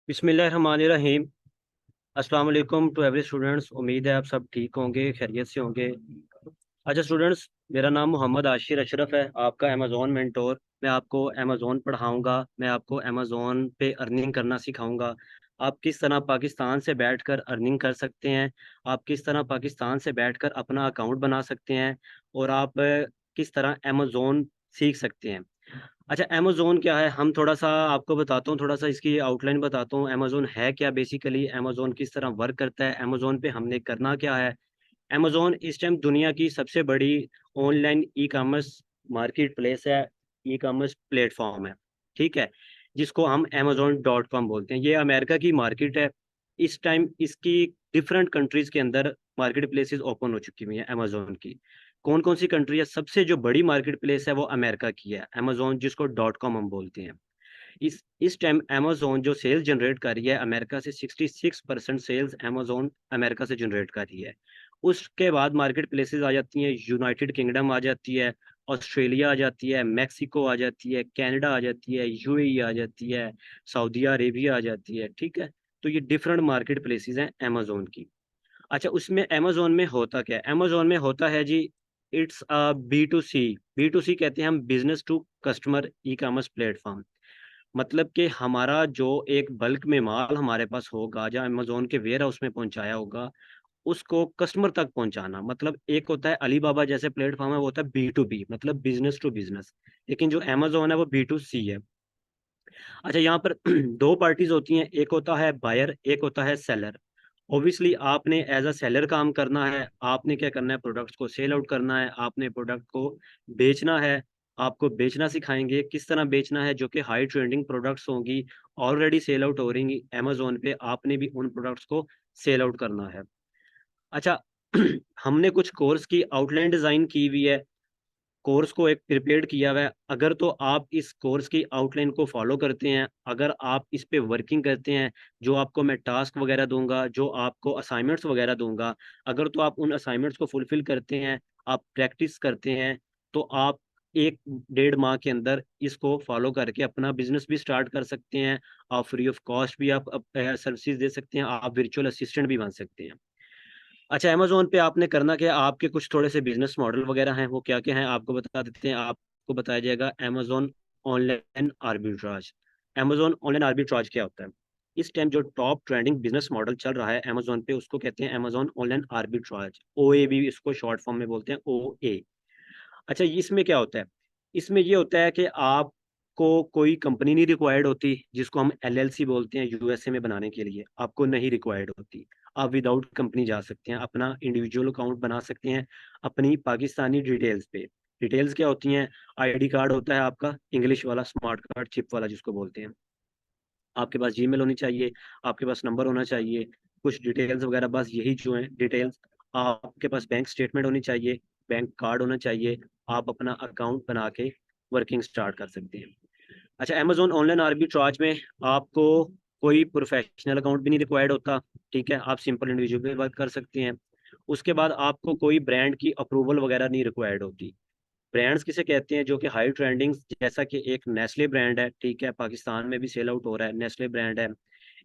बिस्मिल्लाहिर्रहमानिर्रहीम। अस्सलाम वालेकुम टू एवरी स्टूडेंट्स। उम्मीद है आप सब ठीक होंगे, खैरियत से होंगे। अच्छा स्टूडेंट्स, मेरा नाम मोहम्मद आशिर अशरफ है, आपका अमेज़ॉन मेंटोर। मैं आपको अमेज़ॉन पढ़ाऊंगा, मैं आपको अमेज़ॉन पे अर्निंग करना सिखाऊंगा। आप किस तरह पाकिस्तान से बैठकर अर्निंग कर सकते हैं, आप किस तरह पाकिस्तान से बैठकर अपना अकाउंट बना सकते हैं, और आप किस तरह अमेज़ॉन सीख सकते हैं। अच्छा, अमेज़ोन क्या है, हम थोड़ा सा आपको बताता हूँ, थोड़ा सा इसकी आउटलाइन बताता हूँ। अमेज़ोन है क्या बेसिकली, अमेज़ोन किस तरह वर्क करता है, अमेज़ोन पे हमने करना क्या है। अमेज़ोन इस टाइम दुनिया की सबसे बड़ी online e commerce market place है, ई कॉमर्स प्लेटफॉर्म है, ठीक है, जिसको हम Amazon.com बोलते हैं। ये अमेरिका की मार्केट है। इस टाइम इसकी डिफरेंट कंट्रीज के अंदर मार्केट प्लेसेस ओपन हो चुकी हुई हैं अमेज़ोन की। कौन कौन सी कंट्री है, सबसे जो बड़ी मार्केट प्लेस है वो अमेरिका की है, अमेज़ोन जिसको .com हम बोलते हैं। इस टाइम अमेज़ोन जो सेल्स जनरेट कर रही है अमेरिका से, 66% सेल्स अमेज़ोन अमेरिका से जनरेट कर रही है। उसके बाद मार्केट प्लेसेस आ जाती हैं, यूनाइटेड किंगडम आ जाती है, ऑस्ट्रेलिया आ जाती है, मैक्सिको आ जाती है, कनाडा आ जाती है, यूएई आ जाती है, सऊदी अरेबिया आ जाती है, ठीक है। तो ये डिफरेंट मार्केट प्लेसेस हैं अमेज़ोन की। अच्छा, उसमें अमेज़ोन में होता क्या है, अमेज़ोन में होता है जी, इट्स अ B2C। B2C कहते हैं हम, business to customer e commerce platform. मतलब कि हमारा जो एक बल्क में माल हमारे पास होगा, जो अमेज़ोन के वेयर हाउस में पहुंचाया होगा, उसको कस्टमर तक पहुंचाना। मतलब एक होता है अलीबाबा जैसे प्लेटफॉर्म है, वो होता है B2B, मतलब बिजनेस टू बिजनेस। लेकिन जो अमेज़ोन है वो B2C है। अच्छा, यहाँ पर दो पार्टीज होती हैं, एक होता है बायर, एक होता है सेलर। ऑब्वियसली आपने एज अ सेलर काम करना है, आपने क्या करना है, प्रोडक्ट्स को सेल आउट करना है, आपने प्रोडक्ट को बेचना है। आपको बेचना सिखाएंगे, किस तरह बेचना है, जो कि हाई ट्रेंडिंग प्रोडक्ट्स होंगी, ऑलरेडी सेल आउट हो रही अमेजोन पे, आपने भी उन प्रोडक्ट्स को सेल आउट करना है। अच्छा, हमने कुछ कोर्स की आउटलाइन डिजाइन की हुई है, कोर्स को एक प्रिपेयर्ड किया हुआ है। अगर तो आप इस कोर्स की आउटलाइन को फॉलो करते हैं, अगर आप इस पे वर्किंग करते हैं, जो आपको मैं टास्क वगैरह दूंगा, जो आपको असाइनमेंट्स वगैरह दूंगा, अगर तो आप उन असाइनमेंट्स को फुलफिल करते हैं, आप प्रैक्टिस करते हैं, तो आप 1 डेढ़ माह के अंदर इसको फॉलो करके अपना बिजनेस भी स्टार्ट कर सकते हैं। आप फ्री ऑफ कॉस्ट भी आप सर्विसेज दे सकते हैं, आप वर्चुअल असिस्टेंट भी बन सकते हैं। अच्छा, अमेजोन पे आपने करना क्या है, आपके कुछ थोड़े से बिजनेस मॉडल वगैरह हैं, वो क्या क्या हैं आपको बता देते हैं। आपको बताया जाएगा Amazon online arbitrage. Amazon online arbitrage क्या होता है, इस टाइम जो टॉप ट्रेंडिंग बिजनेस मॉडल चल रहा है अमेजोन पे, उसको कहते हैं अमेजोन ऑनलाइन आर्बिट्राज, OA भी इसको शॉर्ट फॉर्म में बोलते हैं, OA। अच्छा, इसमें क्या होता है, इसमें ये होता है कि आपको कोई कंपनी नहीं रिक्वायर्ड होती, जिसको हम LLC बोलते हैं, यूएसए में बनाने के लिए आपको नहीं रिक्वायर्ड होती। आप विदाउट कंपनी जा सकते हैं, अपना इंडिविजुअल अकाउंट बना सकते हैं अपनी पाकिस्तानी डिटेल्स पे। डिटेल्स क्या होती हैं, ID कार्ड होता है आपका, इंग्लिश वाला स्मार्ट कार्ड, चिप वाला जिसको बोलते हैं। आपके पास जीमेल होनी चाहिए, आपके पास नंबर होना चाहिए, कुछ डिटेल्स वगैरह, बस यही जो है डिटेल्स। आपके पास बैंक स्टेटमेंट होनी चाहिए, बैंक कार्ड होना चाहिए। आप अपना अकाउंट बना के वर्किंग स्टार्ट कर सकते हैं। अच्छा, अमेजोन ऑनलाइन आर्बिट्राज में आपको कोई प्रोफेशनल अकाउंट भी नहीं रिक्वायर्ड होता, ठीक है, आप सिंपल इंडिविजुअल भी वर्क कर सकते हैं। उसके बाद आपको कोई ब्रांड की अप्रूवल वगैरह नहीं रिक्वायर्ड होती। ब्रांड्स किसे कहते हैं, जो कि हाई ट्रेंडिंग, जैसा कि एक नेस्ले ब्रांड है, ठीक है, पाकिस्तान में भी सेल आउट हो रहा है, नेस्ले ब्रांड है।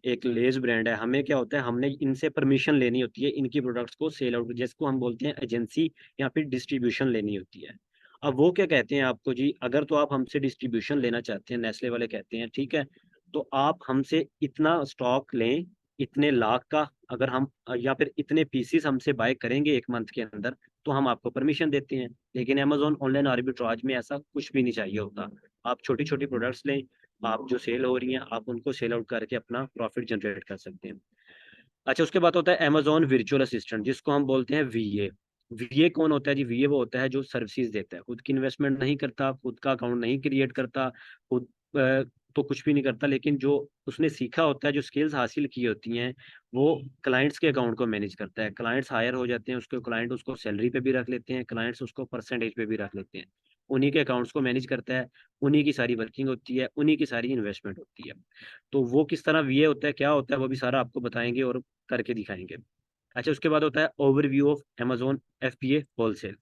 एक लेज ब्रांड है। हमें क्या होता है, हमने इनसे परमिशन लेनी होती है इनकी प्रोडक्ट्स को सेल आउट, जिसको हम बोलते हैं एजेंसी, या फिर डिस्ट्रीब्यूशन लेनी होती है। अब वो क्या कहते हैं आपको जी, अगर तो आप हमसे डिस्ट्रीब्यूशन लेना चाहते हैं, नेस्ले वाले कहते हैं ठीक है, तो आप हमसे इतना स्टॉक लें, इतने लाख का, अगर हम या फिर इतने पीसीस हमसे बाय करेंगे 1 मंथ के अंदर, तो हम आपको परमिशन देते हैं। लेकिन अमेजोन ऑनलाइन आर्बिट्राज में ऐसा कुछ भी नहीं चाहिए होता। आप छोटी छोटी प्रोडक्ट्स लें, आप जो सेल हो रही हैं आप उनको सेल आउट करके अपना प्रॉफिट जनरेट कर सकते हैं। अच्छा, उसके बाद होता है अमेजोन वर्चुअल असिस्टेंट, जिसको हम बोलते हैं VA। VA कौन होता है जी, VA वो होता है जो सर्विसेज देता है, खुद की इन्वेस्टमेंट नहीं करता, खुद का अकाउंट नहीं क्रिएट करता, खुद तो कुछ भी नहीं करता, लेकिन जो उसने सीखा होता है, जो स्किल्स हासिल की होती हैं, वो क्लाइंट्स के अकाउंट को मैनेज करता है। क्लाइंट्स हायर हो जाते हैं उसके, क्लाइंट उसको सैलरी पे भी रख लेते हैं, क्लाइंट्स उसको परसेंटेज पे भी रख लेते हैं, उन्हीं के अकाउंट्स को मैनेज करता है, उन्हीं की सारी वर्किंग होती है, उन्हीं की सारी इन्वेस्टमेंट होती है। तो वो किस तरह VA होता है, क्या होता है, वो भी सारा आपको बताएंगे और करके दिखाएंगे। अच्छा, उसके बाद होता है overview of Amazon FBA wholesale,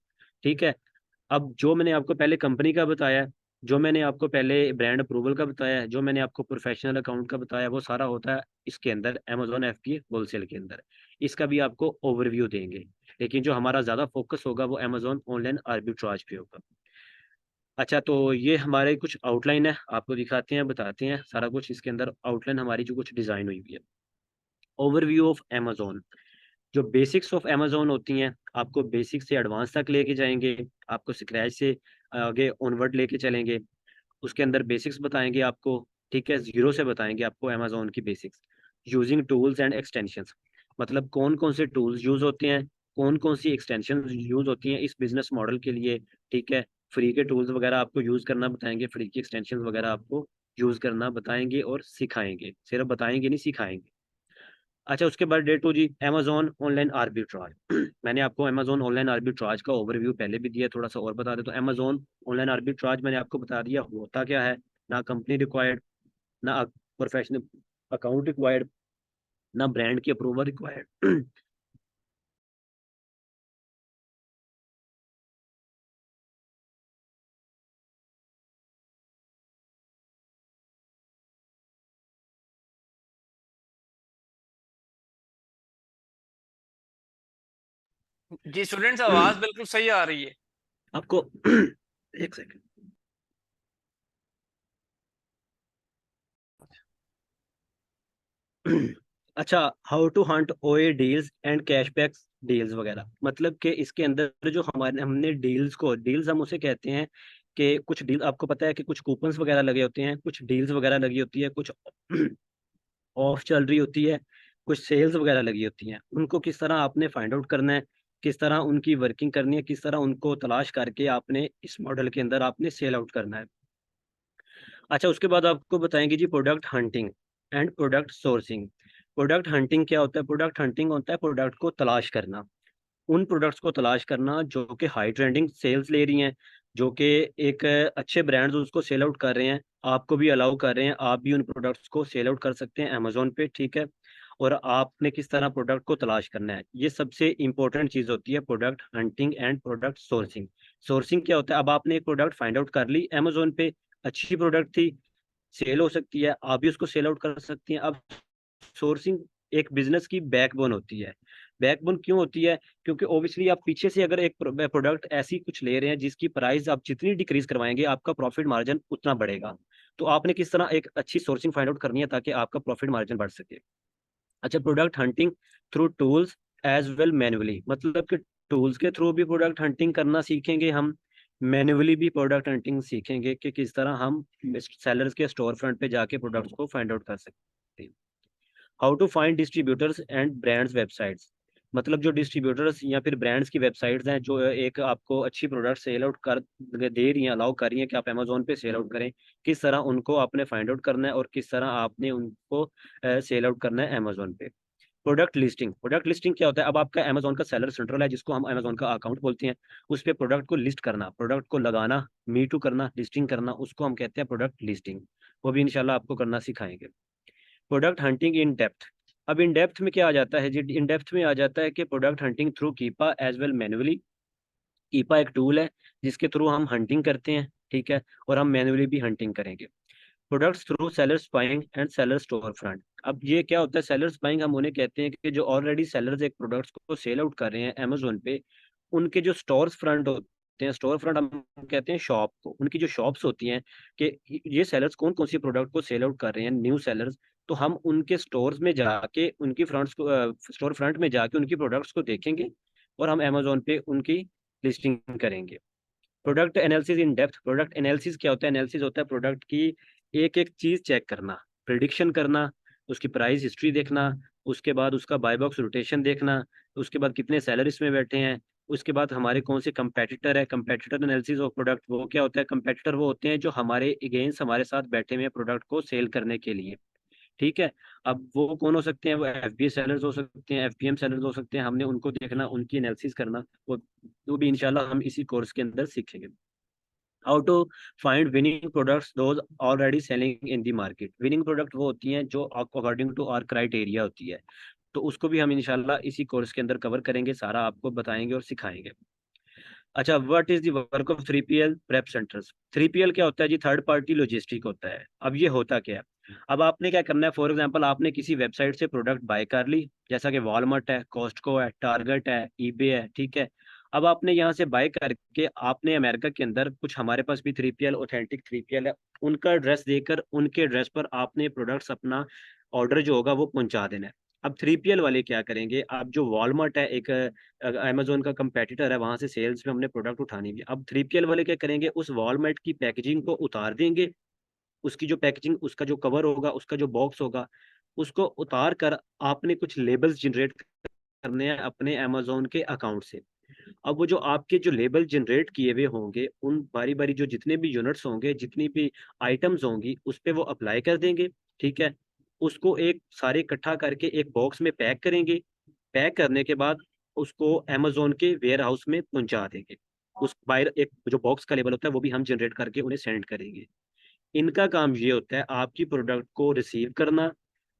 ठीक है। अब जो मैंने आपको पहले कंपनी का बताया, जो मैंने आपको पहले ब्रांड अप्रूवल का बताया है, जो मैंने आपको प्रोफेशनल अकाउंट का बताया, वो सारा होता है इसके अंदर अमेजोन एफबीए होलसेल के अंदर। इसका भी आपको ओवरव्यू देंगे, लेकिन जो हमारा ज़्यादा फोकस होगा वो अमेजोन ऑनलाइन आर्बिट्राज पे होगा। अच्छा, तो ये हमारे कुछ आउटलाइन है, आपको दिखाते हैं, बताते हैं सारा कुछ इसके अंदर आउटलाइन हमारी जो कुछ डिज़ाइन हुई हुई है। ओवरव्यू ऑफ अमेजोन, जो बेसिक्स ऑफ अमेजोन होती हैं, आपको बेसिक से एडवांस तक लेके जाएंगे, आपको स्क्रैच से आगे ऑनवर्ड लेके चलेंगे। उसके अंदर बेसिक्स बताएंगे आपको, ठीक है, जीरो से बताएंगे आपको अमेजोन की basics. Using tools and extensions, मतलब कौन कौन से टूल्स यूज होते हैं, कौन कौन सी एक्सटेंशन यूज होती हैं इस बिजनेस मॉडल के लिए, ठीक है। फ्री के टूल्स वगैरह आपको यूज करना बताएंगे, फ्री की एक्सटेंशन वगैरह आपको यूज करना बताएंगे और सिखाएंगे, सिर्फ बताएंगे नहीं, सिखाएंगे। अच्छा, उसके बाद डे टू जी, अमेजोन ऑनलाइन आर्बिट्राज। मैंने आपको अमेजोन ऑनलाइन आर्बिट्राज का ओवरव्यू पहले भी दिया, थोड़ा सा और बता दे तो अमेजोन ऑनलाइन आर्बिट्राज मैंने आपको बता दिया होता क्या है। ना कंपनी रिक्वायर्ड, ना प्रोफेशनल अकाउंट रिक्वायर्ड, ना ब्रांड की अप्रूवल रिक्वायर्ड। जी स्टूडेंट्स, आवाज बिल्कुल सही आ रही है। आपको एक सेकंड। अच्छा, हाउ टू हंट ओए डील्स एंड कैशबैक डील्स वगैरह, मतलब कि इसके अंदर जो हमारे हमने डील्स को, डील्स हम उसे कहते हैं कि कुछ डील, आपको पता है कि कुछ कूपन्स वगैरह लगे होते हैं, कुछ डील्स वगैरह लगी होती है, कुछ ऑफ चल रही होती है, कुछ सेल्स वगैरह लगी होती हैं। उनको किस तरह आपने फाइंड आउट करना है, किस तरह उनकी वर्किंग करनी है, किस तरह उनको तलाश करके आपने इस मॉडल के अंदर आपने सेल आउट करना है। अच्छा, उसके बाद आपको बताएंगे जी product hunting and product sourcing. Product hunting क्या होता है? प्रोडक्ट हंटिंग होता है प्रोडक्ट को तलाश करना, उन प्रोडक्ट्स को तलाश करना जो कि हाई ट्रेंडिंग सेल्स ले रही हैं, जो कि एक अच्छे ब्रांड्स उसको सेल आउट कर रहे हैं, आपको भी अलाउ कर रहे हैं, आप भी उन प्रोडक्ट्स को सेल आउट कर सकते हैं अमेजोन पे, ठीक है। और आपने किस तरह प्रोडक्ट को तलाश करना है, ये सबसे इंपॉर्टेंट चीज़ होती है product hunting and product sourcing. Sourcing क्या होता है? अब आपने एक प्रोडक्ट फाइंड आउट कर ली अमेजोन पे, अच्छी प्रोडक्ट थी, सेल हो सकती है, आप भी उसको सेल आउट कर सकती हैं। अब सोर्सिंग एक बिजनेस की बैकबोन होती है। बैकबोन क्यों होती है? क्योंकि ओबियसली आप पीछे से अगर एक प्रोडक्ट ऐसी कुछ ले रहे हैं जिसकी प्राइस आप जितनी डिक्रीज करवाएंगे आपका प्रॉफिट मार्जिन उतना बढ़ेगा। तो आपने किस तरह एक अच्छी सोर्सिंग फाइंड आउट करनी है ताकि आपका प्रॉफिट मार्जिन बढ़ सके। अच्छा, product hunting through tools as well manually, मतलब कि टूल्स के थ्रू भी प्रोडक्ट हंटिंग करना सीखेंगे हम, मैनुअली भी प्रोडक्ट हंटिंग सीखेंगे कि किस तरह हम सेलर्स के स्टोर फ्रंट पे जाके प्रोडक्ट्स को फाइंड आउट कर सकते हैं। How to find distributors and brands websites, मतलब जो डिस्ट्रीब्यूटर्स या फिर ब्रांड्स की वेबसाइट्स हैं जो एक आपको अच्छी प्रोडक्ट सेल आउट कर दे रही हैं, अलाउ कर रही हैं कि आप अमेजोन पे सेल आउट करें, किस तरह उनको आपने फाइंड आउट करना है और किस तरह आपने उनको सेल आउट करना है अमेजोन पे। प्रोडक्ट लिस्टिंग, प्रोडक्ट लिस्टिंग क्या होता है? अब आपका अमेजोन का सेलर सेंट्रल है जिसको हम अमेजोन का अकाउंट बोलते हैं, उस पे प्रोडक्ट को लिस्ट करना, प्रोडक्ट को लगाना, मी टू करना, लिस्टिंग करना, उसको हम कहते हैं प्रोडक्ट लिस्टिंग। वो भी इंशाल्लाह आपको करना सिखाएंगे। प्रोडक्ट हंटिंग इन डेप्थ, अब इन डेप्थ में क्या आ जाता है जी? इन डेप्थ में आ जाता है कि product hunting through Keepa as well manually. Keepa एक टूल है जिसके थ्रू हम हंटिंग करते हैं, ठीक है, और हम मैनुअली भी हंटिंग करेंगे। Products through sellers buying and seller store front, अब ये क्या होता है? सेलर्स बाइंग हम उन्हें कहते हैं कि जो ऑलरेडी सेलर्स एक प्रोडक्ट्स को सेल आउट कर रहे हैं अमेजोन पे, उनके जो स्टोर फ्रंट होते हैं, स्टोर फ्रंट हम कहते हैं शॉप को, उनकी जो शॉप्स होती हैं कि ये सेलर्स कौन कौन सी प्रोडक्ट को सेल आउट कर रहे हैं, न्यू सेलर्स, तो हम उनके स्टोर्स में जाके उनकी फ्रंट्स को, स्टोर फ्रंट में जाके उनकी प्रोडक्ट्स को देखेंगे और हम अमेजोन पे उनकी लिस्टिंग करेंगे। Product analysis in depth, product analysis क्या होता है? एनालिसिस होता है प्रोडक्ट की एक एक चीज चेक करना, प्रिडिक्शन करना, उसकी प्राइस हिस्ट्री देखना, उसके बाद उसका बाय बॉक्स रोटेशन देखना, उसके बाद कितने सेलर इसमें बैठे हैं, उसके बाद हमारे कौन से कंपेटिटर है। कंपेटिटर एनालिसिस ऑफ प्रोडक्ट, वो क्या होता है? कंपेटिटर वो होते हैं जो हमारे अगेंस्ट हमारे साथ बैठे हुए हैं प्रोडक्ट को सेल करने के लिए, ठीक है। अब वो कौन हो सकते हैं? वो एफबीए सेलर्स हो सकते हैं, एफपीएम सेलर्स हो सकते हैं, हमने उनको देखना, उनकी एनालिसिस करना, वो भी इंशाल्लाह हम इसी कोर्स के अंदर सीखेंगे। How to find winning products those already selling in the market, winning product वो होती हैं जो अकॉर्डिंग टू आवर क्राइटेरिया होती है, तो उसको भी हम इंशाल्लाह इसी कोर्स के अंदर कवर करेंगे, सारा आपको बताएंगे और सिखाएंगे। अच्छा, what is the work of 3PL prep centres? 3PL क्या होता है जी? थर्ड पार्टी लॉजिस्टिक होता है। अब ये होता क्या है? अब आपने क्या करना है, फॉर एग्जांपल आपने किसी वेबसाइट से प्रोडक्ट बाय कर ली, जैसा कि वॉलमार्ट है, कॉस्टको है, टारगेट है, ईबे है, ठीक है। अब आपने यहाँ से बाय करके आपने अमेरिका के अंदर कुछ, हमारे पास भी 3PL ऑथेंटिक 3PL है, उनका एड्रेस देकर उनके एड्रेस पर आपने प्रोडक्ट्स अपना ऑर्डर जो होगा वो पहुंचा देना है। अब 3PL वाले क्या करेंगे, अब जो वॉलमार्ट है एक अमेजोन का कंपेटिटर है, वहां से सेल्स में हमने प्रोडक्ट उठानी है। अब 3PL वाले क्या करेंगे, उस वॉलमार्ट की पैकेजिंग को उतार देंगे, उसकी जो पैकेजिंग, उसका जो कवर होगा, उसका जो बॉक्स होगा, उसको उतार कर आपने कुछ लेबल्स जनरेट करने हैं अपने अमेजोन के अकाउंट से। अब वो जो आपके जो लेबल जनरेट किए हुए होंगे, उन बारी बारी जो जितने भी यूनिट्स होंगे, जितनी भी आइटम्स होंगी, उस पे वो अप्लाई कर देंगे, ठीक है। उसको एक सारे इकट्ठा करके एक बॉक्स में पैक करेंगे। पैक करने के बाद उसको अमेजोन के वेयर हाउस में पहुंचा देंगे। उस बाहर एक जो बॉक्स का लेबल होता है वो भी हम जनरेट करके उन्हें सेंड करेंगे। इनका काम ये होता है आपकी प्रोडक्ट को रिसीव करना,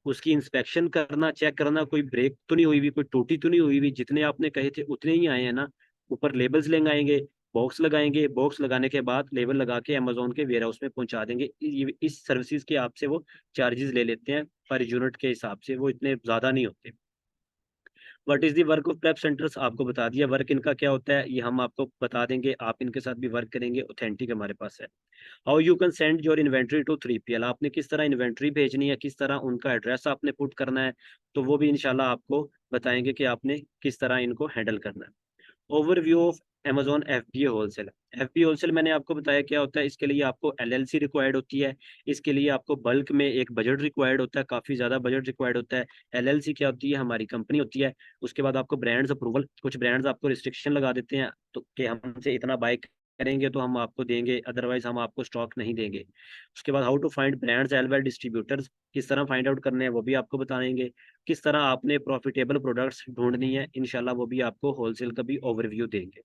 उसकी इंस्पेक्शन करना, चेक करना कोई ब्रेक तो नहीं हुई हुई, कोई टूटी तो नहीं हुई हुई, जितने आपने कहे थे उतने ही आए हैं ना। ऊपर लेबल्स लगाएंगे, बॉक्स लगाएंगे, बॉक्स लगाने के बाद लेबल लगा के अमेजोन के वेयर हाउस में पहुंचा देंगे। इस सर्विसेज के आपसे वो चार्जेस ले लेते हैं पर यूनिट के हिसाब से, वो इतने ज़्यादा नहीं होते। What is the work of prep centres आपको बता दिया, वर्क इनका क्या होता है ये हम आपको बता देंगे, आप इनके साथ भी वर्क करेंगे, ऑथेंटिक हमारे पास है। How you can send your inventory to 3PL, आपने किस तरह इन्वेंट्री भेजनी है, किस तरह उनका एड्रेस आपने पुट करना है, तो वो भी इंशाल्लाह आपको बताएंगे कि आपने किस तरह इनको हैंडल करना है। Overview of Amazon FBA wholesale. FBA wholesale मैंने आपको बताया क्या होता है, इसके लिए आपको एलएलसी रिक्वायर्ड होती है, इसके लिए आपको बल्क में एक बजट रिक्वायर्ड होता है, काफ़ी ज़्यादा बजट रिक्वायर्ड होता है। एलएलसी क्या होती है, हमारी कंपनी होती है। उसके बाद आपको ब्रांड्स अप्रूवल, कुछ ब्रांड्स आपको रिस्ट्रिक्शन लगा देते हैं तो कि हमसे इतना बाय करेंगे तो हम आपको देंगे, अदरवाइज हम आपको स्टॉक नहीं देंगे। उसके बाद how to find brands as well distributors, किस तरह फाइंड आउट करने हैं वो भी आपको बताएंगे। किस तरह आपने प्रॉफिटेबल प्रोडक्ट्स ढूंढनी है, इंशाल्लाह वो भी आपको होलसेल का भी ओवरव्यू देंगे।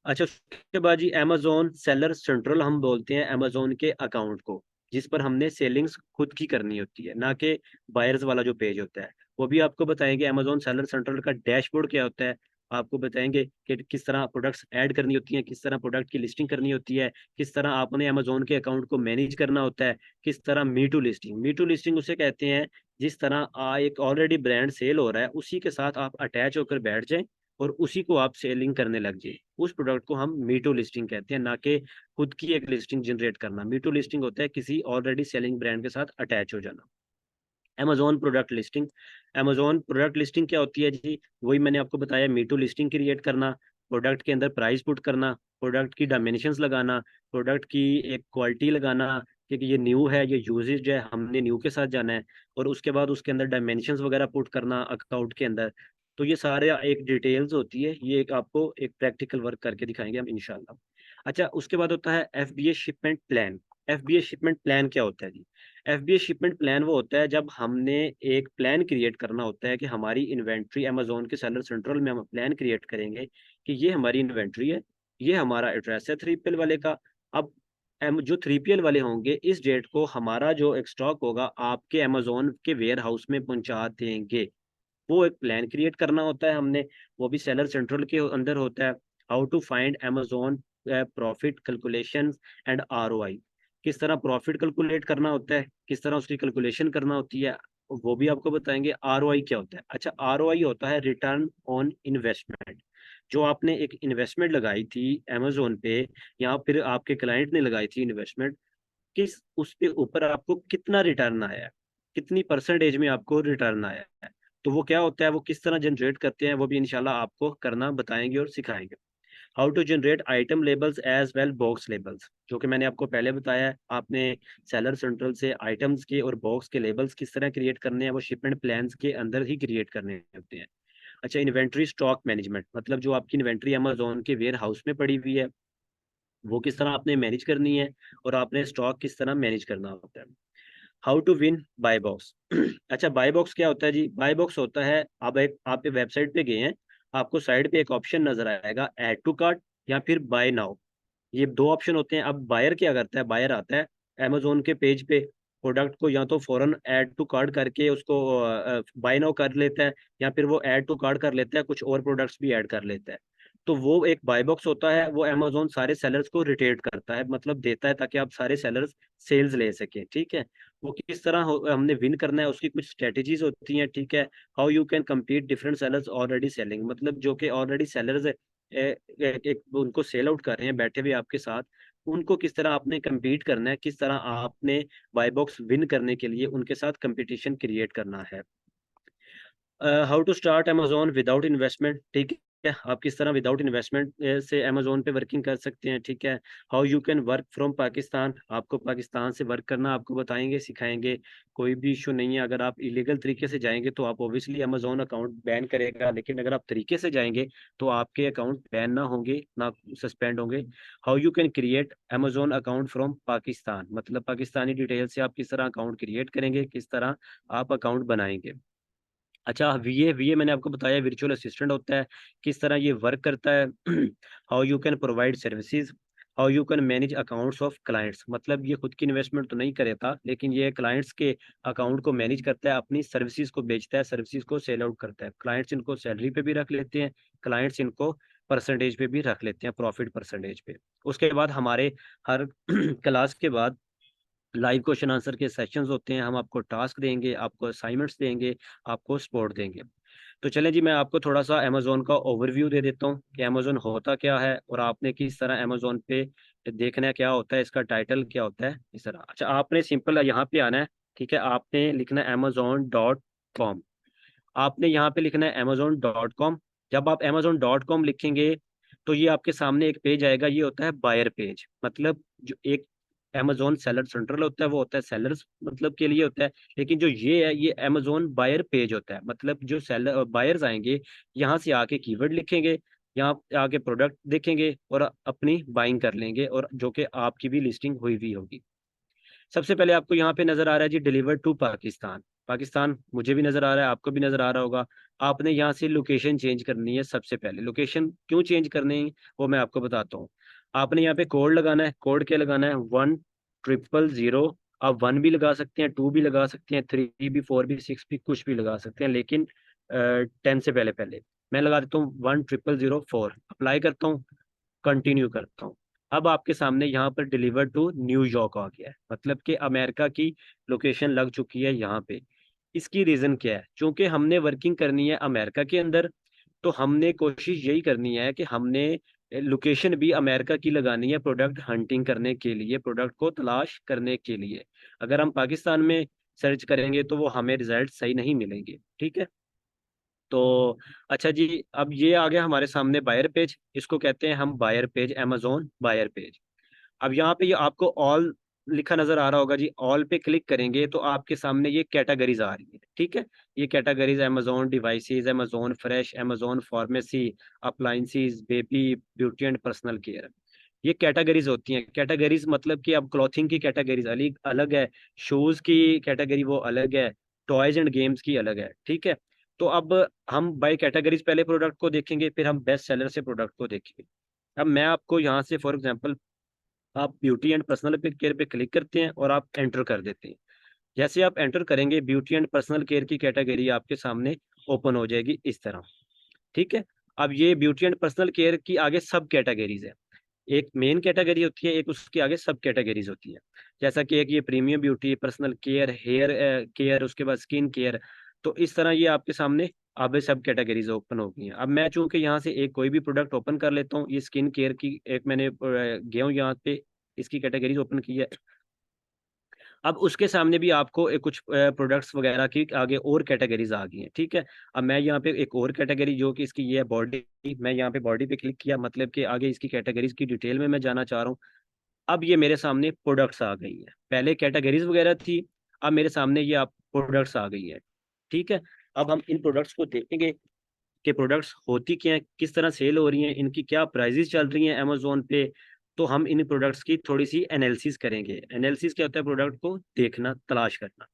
अच्छा, उसके बाद जी अमेजोन सेलर सेंट्रल हम बोलते हैं अमेजोन के अकाउंट को, जिस पर हमने सेलिंग्स खुद की करनी होती है, ना कि बायर्स वाला जो पेज होता है। वो भी आपको बताएंगे अमेजोन सेलर सेंट्रल का डैशबोर्ड क्या होता है। आपको बताएंगे कि किस तरह प्रोडक्ट्स ऐड करनी होती हैं, किस तरह प्रोडक्ट की लिस्टिंग करनी होती है, किस तरह आपने अमेजोन के अकाउंट को मैनेज करना होता है, किस तरह मी टू लिस्टिंग उसे कहते हैं जिस तरह एक ऑलरेडी ब्रांड सेल हो रहा है उसी के साथ आप अटैच होकर बैठ जाएं और उसी को आप सेलिंग करने लग जाए, उस प्रोडक्ट को हम मीटू लिस्टिंग कहते हैं, ना कि खुद की एक लिस्टिंग जनरेट करना। मीटू लिस्टिंग होता है किसी ऑलरेडी सेलिंग ब्रांड के साथ अटैच हो जाना। Amazon product listing. Amazon product listing क्या होती है जी? वही मैंने आपको बताया, मीटू लिस्टिंग क्रिएट करना, प्रोडक्ट के अंदर प्राइस पुट करना, प्रोडक्ट की डायमेंशंस लगाना, प्रोडक्ट की एक क्वालिटी लगाना कि ये न्यू है, ये यूजेज है, हमने न्यू के साथ जाना है, और उसके बाद उसके अंदर डायमेंशंस वगैरह पुट करना अकाउंट के अंदर। तो ये सारे एक डिटेल्स होती है, ये एक आपको एक प्रैक्टिकल वर्क करके दिखाएंगे हम इंशाल्लाह। अच्छा, उसके बाद होता है FBA shipment plan. FBA shipment plan क्या होता है जी? एफबीए शिपमेंट प्लान वो होता है जब हमने एक प्लान क्रिएट करना होता है कि हमारी इन्वेंट्री अमेजोन के सेलर सेंट्रल में हम प्लान क्रिएट करेंगे कि ये हमारी इन्वेंट्री है, ये हमारा एड्रेस है 3PL वाले का। अब जो 3PL वाले होंगे इस डेट को हमारा जो एक स्टॉक होगा आपके अमेजोन के वेयर हाउस में पहुंचा देंगे। वो एक प्लान क्रिएट करना होता है हमने, वो भी सेलर सेंट्रल के अंदर होता है। How to find Amazon profit calculation and ROI, किस तरह प्रॉफिट कैलकुलेट करना होता है, किस तरह उसकी कैलकुलेशन करना होती है, वो भी आपको बताएंगे। आरओआई क्या होता है? अच्छा, आरओआई होता है रिटर्न ऑन इन्वेस्टमेंट। जो आपने एक इन्वेस्टमेंट लगाई थी अमेजोन पे या फिर आपके क्लाइंट ने लगाई थी इन्वेस्टमेंट, किस उसके ऊपर आपको कितना रिटर्न आया है, कितनी परसेंटेज में आपको रिटर्न आया है। तो वो क्या होता है, वो किस तरह जनरेट करते हैं, वो भी इंशाल्लाह आपको करना बताएंगे और सिखाएंगे। How to generate item labels as well box labels, जो कि मैंने आपको पहले बताया है। आपने सेलर सेंट्रल से आइटम्स के और बॉक्स के लेबल्स किस तरह क्रिएट करने हैं, वो शिपमेंट प्लान्स के अंदर ही क्रिएट करने होते हैं। अच्छा, इन्वेंट्री स्टॉक मैनेजमेंट, मतलब जो आपकी इन्वेंट्री अमेजोन के वेयर हाउस में पड़ी हुई है वो किस तरह आपने मैनेज करनी है, और आपने स्टॉक किस तरह मैनेज करना होता है। How to win buy box. अच्छा, बाय बॉक्स क्या होता है जी? बाय बॉक्स होता है, अब एक आप वेबसाइट पे गए हैं, आपको साइड पे एक ऑप्शन नजर आएगा ऐड टू कार्ट या फिर बाय नाउ। ये दो ऑप्शन होते हैं। अब बायर क्या करता है, बायर आता है अमेजोन के पेज पे, प्रोडक्ट को या तो फौरन ऐड टू कार्ट करके उसको बाय नाउ कर लेता है, या फिर वो ऐड टू कार्ट कर लेता है, कुछ और प्रोडक्ट्स भी ऐड कर लेता है। तो वो एक बाय बॉक्स होता है, वो अमेजोन सारे सेलर्स को रिटेट करता है, मतलब देता है ताकि आप सारे सेलर्स सेल्स ले सकें, ठीक है। वो किस तरह हमने विन करना है, उसकी कुछ स्ट्रेटेजीज होती हैं, ठीक है। How you can compete different sellers already selling, मतलब जो कि ऑलरेडी सेलर्स एक उनको सेल आउट कर रहे हैं बैठे हुए आपके साथ, उनको किस तरह आपने कम्पीट करना है, किस तरह आपने बाय बॉक्स विन करने के लिए उनके साथ कंपटीशन क्रिएट करना है। How to start Amazon without investment, ठीक है। आप किस तरह विदाउट इन्वेस्टमेंट से अमेजोन पे वर्किंग कर सकते हैं, ठीक है। How you can work from Pakistan, आपको पाकिस्तान से वर्क करना आपको बताएंगे, सिखाएंगे। कोई भी इशू नहीं है। अगर आप इलीगल तरीके से जाएंगे तो आप ऑब्वियसली अमेजोन अकाउंट बैन करेगा, लेकिन अगर आप तरीके से जाएंगे तो आपके अकाउंट बैन ना होंगे, ना सस्पेंड होंगे। How you can create Amazon account from Pakistan, मतलब पाकिस्तानी डिटेल से आप किस तरह अकाउंट क्रिएट करेंगे, किस तरह आप अकाउंट बनाएंगे। अच्छा, वीए वीए मैंने आपको बताया वर्चुअल असिस्टेंट होता है, किस तरह ये वर्क करता है। How you can provide services, how you can manage accounts of clients, मतलब ये खुद की इन्वेस्टमेंट तो नहीं करेता, लेकिन ये क्लाइंट्स के अकाउंट को मैनेज करता है, अपनी सर्विसेज को बेचता है, सर्विसेज को सेल आउट करता है। क्लाइंट्स इनको सैलरी पे भी रख लेते हैं, क्लाइंट्स इनको परसेंटेज पे भी रख लेते हैं, प्रॉफिट परसेंटेज पे। उसके बाद हमारे हर क्लास के बाद लाइव क्वेश्चन आंसर के सेशंस होते हैं, हम आपको टास्क देंगे, आपको असाइनमेंट्स देंगे, आपको सपोर्ट देंगे। तो चलें जी, मैं आपको थोड़ा सा अमेजोन का ओवरव्यू दे देता हूँ कि अमेजोन होता क्या है और आपने किस तरह अमेजोन पे देखना है, क्या होता है, इसका टाइटल क्या होता है, इस तरह। अच्छा, आपने सिंपल यहाँ पे आना है, ठीक है। आपने लिखना है amazon.com, आपने यहाँ पे लिखना है amazon.com। जब आप amazon.com लिखेंगे तो ये आपके सामने एक पेज आएगा, ये होता है बायर पेज, मतलब जो एक अमेजोन सेलर सेंट्रल होता है वो होता है सेलर्स मतलब के लिए होता है, लेकिन जो ये है ये अमेजोन बायर पेज होता है, मतलब जो सेलर बायर्स आएंगे यहाँ से आके कीवर्ड लिखेंगे, यहाँ आके प्रोडक्ट देखेंगे और अपनी बाइंग कर लेंगे, और जो कि आपकी भी लिस्टिंग हुई हुई होगी। सबसे पहले आपको यहाँ पे नजर आ रहा है जी डिलीवर टू पाकिस्तान, पाकिस्तान मुझे भी नजर आ रहा है, आपको भी नजर आ रहा होगा। आपने यहाँ से लोकेशन चेंज करनी है, सबसे पहले लोकेशन क्यों चेंज करनी है वो मैं आपको बताता हूँ। आपने यहाँ पे कोड लगाना है, कोड क्या लगाना है, 100। आप 1 भी लगा सकते हैं, 2 भी लगा सकते हैं, 3 भी, 4 भी, 6 भी, कुछ भी लगा सकते हैं, लेकिन 10 से पहले पहले मैं लगा देता हूँ 10004। अप्लाई करता हूँ, कंटिन्यू करता हूँ। अब आपके सामने यहाँ पर डिलीवर टू न्यूयॉर्क आ गया है, मतलब कि अमेरिका की लोकेशन लग चुकी है यहाँ पे। इसकी रीज़न क्या है, चूंकि हमने वर्किंग करनी है अमेरिका के अंदर, तो हमने कोशिश यही करनी है कि हमने लोकेशन भी अमेरिका की लगानी है, प्रोडक्ट हंटिंग करने के लिए, प्रोडक्ट को तलाश करने के लिए। अगर हम पाकिस्तान में सर्च करेंगे तो वो हमें रिजल्ट सही नहीं मिलेंगे, ठीक है। तो अच्छा जी, अब ये आ गया हमारे सामने बायर पेज, इसको कहते हैं हम buyer page, Amazon buyer page. अब यहाँ पे ये आपको ऑल लिखा नजर आ रहा होगा जी, ऑल पे क्लिक करेंगे तो आपके सामने ये कैटेगरीज आ रही है, ठीक है। ये categories Amazon devices, Amazon fresh, Amazon pharmacy, appliances, baby, beauty and personal care, ये कैटेगरीज होती हैं। कैटेगरीज मतलब कि अब क्लॉथिंग की कैटेगरीज अलग अलग है, शूज की कैटेगरी वो अलग है, टॉयज एंड गेम्स की अलग है, ठीक है। तो अब हम बाय कैटेगरीज पहले प्रोडक्ट को देखेंगे, फिर हम बेस्ट सेलर से प्रोडक्ट को देखेंगे। अब मैं आपको यहाँ से फॉर एग्जांपल, आप ब्यूटी एंड पर्सनल केयर पे क्लिक करते हैं और आप एंटर कर देते हैं। जैसे आप एंटर करेंगे ब्यूटी एंड पर्सनल केयर की कैटेगरी आपके सामने ओपन हो जाएगी इस तरह, ठीक है। अब ये ब्यूटी एंड पर्सनल केयर की आगे सब कैटेगरीज है, एक मेन कैटेगरी होती है, एक उसके आगे सब कैटेगरीज होती है। जैसा कि एक ये premium beauty, personal care, hair care, उसके बाद स्किन केयर। तो इस तरह ये आपके सामने अब सब कैटेगरीज ओपन हो गई हैं। अब मैं चूंकि यहाँ से एक कोई भी प्रोडक्ट ओपन कर लेता हूँ, ये स्किन केयर की एक मैंने गया हूँ यहाँ पे, इसकी कैटेगरीज ओपन की है। अब उसके सामने भी आपको कुछ प्रोडक्ट्स वगैरह की आगे और कैटेगरीज आ गई हैं, ठीक है। अब मैं यहाँ पे एक और कैटेगरी जो कि इसकी ये है बॉडी, मैं यहाँ पे बॉडी पे क्लिक किया, मतलब कि आगे इसकी कैटेगरीज की डिटेल में मैं जाना चाह रहा हूँ। अब ये मेरे सामने प्रोडक्ट्स आ गई है, पहले कैटेगरीज वगैरह थी, अब मेरे सामने ये आप प्रोडक्ट्स आ गई है, ठीक है। अब हम इन प्रोडक्ट्स को देखेंगे कि प्रोडक्ट्स होती क्या हैं, किस तरह सेल हो रही हैं, इनकी क्या प्राइजेस चल रही हैं अमेजोन पे। तो हम इन प्रोडक्ट्स की थोड़ी सी एनालिसिस करेंगे। एनालिसिस क्या होता है, प्रोडक्ट को देखना, तलाश करना।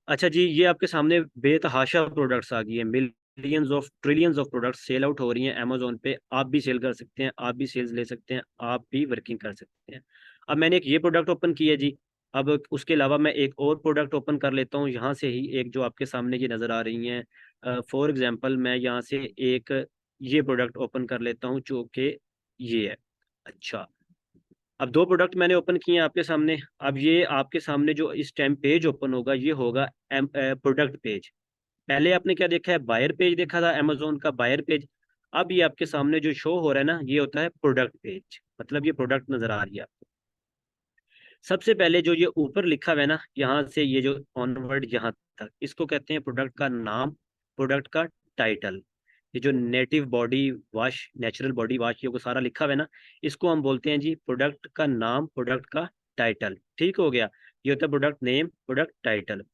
अच्छा जी, ये आपके सामने बेतहाशा प्रोडक्ट्स आ गई है, millions of trillions of products sell out हो रही हैं अमेजोन पे। आप भी सेल कर सकते हैं, आप भी सेल्स ले सकते हैं, आप भी वर्किंग कर सकते हैं। अब मैंने एक ये प्रोडक्ट ओपन किया जी, अब उसके अलावा मैं एक और प्रोडक्ट ओपन कर लेता हूँ यहाँ से ही, एक जो आपके सामने ये नज़र आ रही हैं। फॉर एग्जांपल मैं यहाँ से एक ये प्रोडक्ट ओपन कर लेता हूँ जो कि ये है। अच्छा, अब दो प्रोडक्ट मैंने ओपन किए हैं आपके सामने। अब ये आपके सामने जो इस टाइम पेज ओपन होगा ये होगा प्रोडक्ट पेज। पहले आपने क्या देखा है, बायर पेज देखा था, अमेजोन का बायर पेज। अब ये आपके सामने जो शो हो रहा है ना, ये होता है प्रोडक्ट पेज, मतलब ये प्रोडक्ट नजर आ रही है आपको। सबसे पहले जो ये ऊपर लिखा हुआ है ना, यहाँ से ये जो ऑनवर्ड यहाँ तक, इसको कहते हैं प्रोडक्ट का नाम, प्रोडक्ट का टाइटल। ये जो native body wash, natural body wash, ये को सारा लिखा हुआ है ना, इसको हम बोलते हैं जी प्रोडक्ट का नाम, प्रोडक्ट का टाइटल। ठीक हो गया, ये होता है प्रोडक्ट नेम, प्रोडक्ट टाइटल।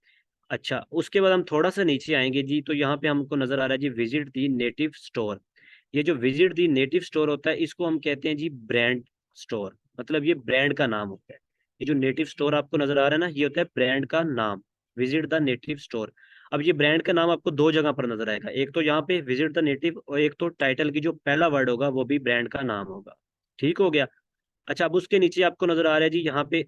अच्छा, उसके बाद हम थोड़ा सा नीचे आएंगे जी, तो यहाँ पे हमको नजर आ रहा है जी विजिट दी नेटिव स्टोर। ये जो विजिट दी नेटिव स्टोर होता है, इसको हम कहते हैं जी ब्रांड स्टोर, मतलब ये ब्रांड का नाम होता है। ये जो नेटिव स्टोर आपको नजर आ रहा है ना, ये होता है ब्रांड का नाम, विजिट द नेटिव स्टोर। अब ये ब्रांड का नाम आपको दो जगह पर नजर आएगा, एक तो यहाँ पे विजिट द नेटिव, और एक तो टाइटल की जो पहला वर्ड होगा वो भी ब्रांड का नाम होगा। ठीक हो गया। अच्छा, अब उसके नीचे आपको नजर आ रहा है जी यहाँ पे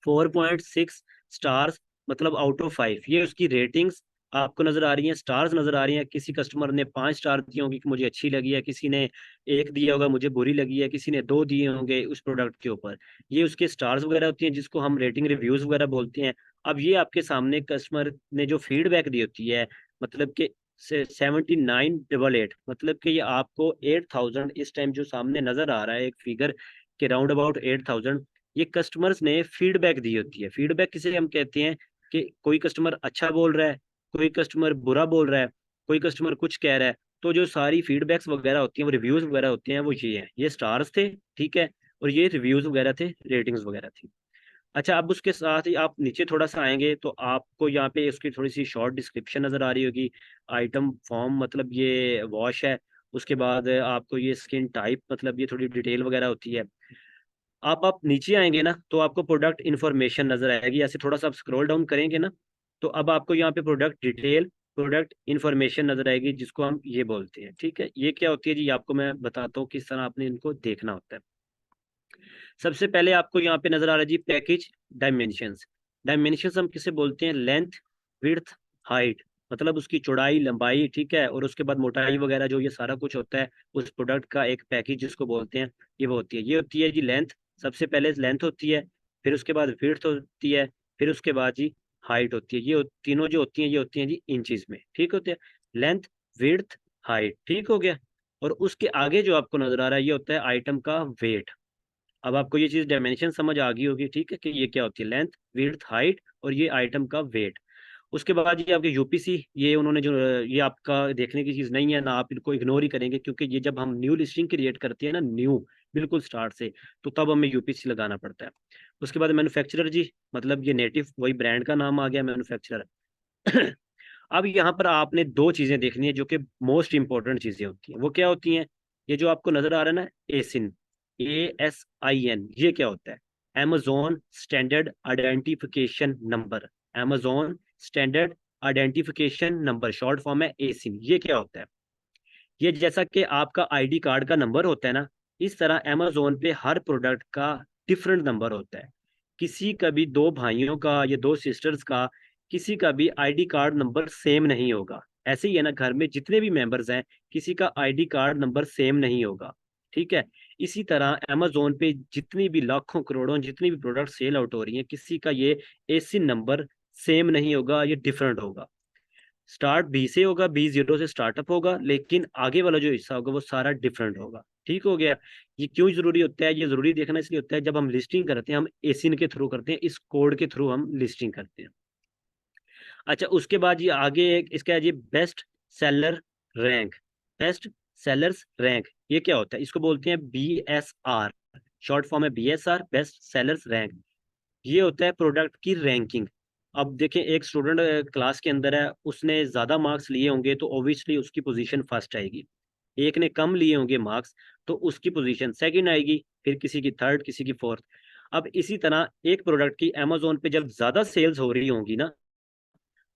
4.6 स्टार्स, मतलब आउट ऑफ 5, ये उसकी रेटिंग्स आपको नजर आ रही हैं, स्टार्स नजर आ रही हैं। किसी कस्टमर ने 5 स्टार दिए होंगे कि मुझे अच्छी लगी है, किसी ने एक दिया होगा मुझे बुरी लगी है, किसी ने 2 दिए होंगे उस प्रोडक्ट के ऊपर। ये उसके स्टार्स वगैरह होती हैं, जिसको हम रेटिंग रिव्यूज वगैरह बोलते हैं। अब ये आपके सामने कस्टमर ने जो फीडबैक दी होती है, मतलब कि 7988, मतलब कि ये आपको 8000 इस टाइम जो सामने नजर आ रहा है एक फिगर के राउंड अबाउट 8000, ये कस्टमर्स ने फीडबैक दी होती है। फीडबैक किसे हम कहते हैं, कि कोई कस्टमर अच्छा बोल रहा है, कोई कस्टमर बुरा बोल रहा है, कोई कस्टमर कुछ कह रहा है। तो जो सारी फीडबैक्स वगैरह होती हैं, वो रिव्यूज वगैरह होते हैं, वो ये हैं, ये स्टार्स थे, ठीक है, और ये रिव्यूज वगैरह थे, रेटिंग्स वगैरह थी। अच्छा, अब उसके साथ ही आप नीचे थोड़ा सा आएंगे तो आपको यहाँ पे उसकी थोड़ी सी शॉर्ट डिस्क्रिप्शन नजर आ रही होगी। आइटम फॉर्म, मतलब ये वॉश है। उसके बाद आपको ये स्किन टाइप, मतलब ये थोड़ी डिटेल वगैरह होती है। आप नीचे आएंगे ना, तो आपको प्रोडक्ट इन्फॉर्मेशन नजर आएगी। ऐसे थोड़ा सा आप स्क्रॉल डाउन करेंगे ना, तो अब आपको यहाँ पे प्रोडक्ट डिटेल, प्रोडक्ट इन्फॉर्मेशन नजर आएगी, जिसको हम ये बोलते हैं। ठीक है, ये क्या होती है जी, आपको मैं बताता हूँ किस तरह आपने इनको देखना होता है। सबसे पहले आपको यहाँ पे नजर आ रहा है जी पैकेज डायमेंशंस। डायमेंशंस हम किसे बोलते हैं, लेंथ, विड्थ, हाइट, मतलब उसकी चौड़ाई लंबाई, ठीक है, और उसके बाद मोटाई वगैरह, जो ये सारा कुछ होता है उस प्रोडक्ट का एक पैकेज जिसको बोलते हैं, ये वो होती है। ये होती है जी लेंथ, सबसे पहले लेंथ होती है, फिर उसके बाद विड्थ होती है, फिर उसके बाद जी हाइट होती है। ये तीनों जो होती हैं, ये होती हैं जी इंचज में, ठीक होते हैं। लेंथ, विड्थ, हाइट, ठीक हो गया। और उसके आगे जो आपको नजर आ रहा है, ये होता है आइटम का वेट। अब आपको ये चीज डायमेंशन समझ आ गई होगी, ठीक है, कि ये क्या होती है, लेंथ, विड्थ, हाइट, और ये आइटम का वेट। उसके बाद ये आपके यूपीसी, ये उन्होंने जो, ये आपका देखने की चीज नहीं है ना, आप इनको इग्नोर ही करेंगे, क्योंकि ये जब हम न्यू लिस्टिंग क्रिएट करते हैं ना, न्यू बिल्कुल स्टार्ट से, तो तब हमें यूपीसी लगाना पड़ता है। उसके बाद मैन्युफैक्चरर जी, मतलब ये नेटिव वही ब्रांड का नाम आ गया, मैन्युफैक्चरर। अब यहाँ पर आपने दो चीजें देखनी है जो कि मोस्ट इंपॉर्टेंट चीजें होती हैं। वो क्या होती हैं, ये जो आपको नजर आ रहा है ना, एसिन, ASIN, ये क्या होता है, Amazon standard identification number. Amazon standard identification number, short form है एसिन। ये क्या होता है, ये जैसा कि आपका आईडी कार्ड का नंबर होता है ना, इस तरह अमेजोन पे हर प्रोडक्ट का डिफरेंट नंबर होता है। किसी का भी दो भाइयों का या दो सिस्टर्स का किसी का भी आईडी कार्ड नंबर सेम नहीं होगा। ऐसे ही है ना, घर में जितने भी मेंबर्स हैं, किसी का आईडी कार्ड नंबर सेम नहीं होगा। ठीक है, इसी तरह अमेजोन पे जितनी भी लाखों करोड़ों जितनी भी प्रोडक्ट सेल आउट हो रही हैं, किसी का ये एसी नंबर सेम नहीं होगा, ये डिफरेंट होगा। स्टार्ट बी से होगा, B0 से स्टार्टअप होगा, लेकिन आगे वाला जो हिस्सा होगा वो सारा डिफरेंट होगा। ठीक हो गया। ये क्यों जरूरी होता है, ये जरूरी देखना इसलिए होता है, जब हम लिस्टिंग करते हैं हम एसिन के थ्रू करते हैं, इस कोड के थ्रू हम लिस्टिंग करते हैं। अच्छा, उसके बाद ये आगे इसका है जी best seller rank. Best sellers rank, ये क्या होता है, इसको बोलते हैं BSR, शॉर्ट फॉर्म है BSR, बेस्ट सेलर्स रैंक। ये होता है प्रोडक्ट की रैंकिंग। अब देखें, एक स्टूडेंट क्लास के अंदर है, उसने ज़्यादा मार्क्स लिए होंगे तो ऑब्वियसली उसकी पोजीशन फर्स्ट आएगी। एक ने कम लिए होंगे मार्क्स, तो उसकी पोजीशन सेकंड आएगी, फिर किसी की थर्ड, किसी की फोर्थ। अब इसी तरह एक प्रोडक्ट की अमेजोन पे जब ज़्यादा सेल्स हो रही होंगी ना,